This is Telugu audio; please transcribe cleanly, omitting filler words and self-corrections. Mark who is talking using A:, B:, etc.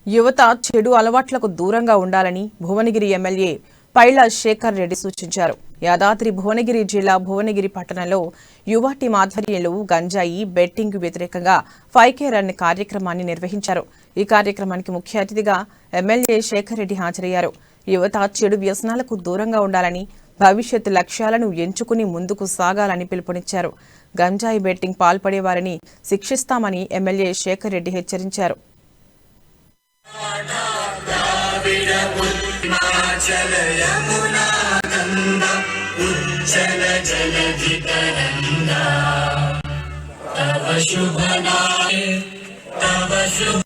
A: యువత చెడు అలవాట్లకు దూరంగా ఉండాలని భువనగిరి ఎమ్మెల్యే పైళ్ల శేఖర్ రెడ్డి సూచించారు. యాదాద్రి భువనగిరి జిల్లా భువనగిరి పట్టణంలో యువ టీం ఆధ్వర్యంలో గంజాయి బెట్టింగ్ వ్యతిరేకంగా 5K రన్ కార్యక్రమాన్ని నిర్వహించారు. ఈ కార్యక్రమానికి ముఖ్య అతిథిగా ఎమ్మెల్యే శేఖర్ రెడ్డి హాజరయ్యారు. యువత చెడు వ్యసనాలకు దూరంగా ఉండాలని, భవిష్యత్ లక్ష్యాలను ఎంచుకుని ముందుకు సాగాలని పిలుపునిచ్చారు. గంజాయి బెట్టింగ్ పాల్పడేవారిని శిక్షిస్తామని ఎమ్మెల్యే శేఖర్ రెడ్డి హెచ్చరించారు.
B: तव शुभ नामे तव शुभ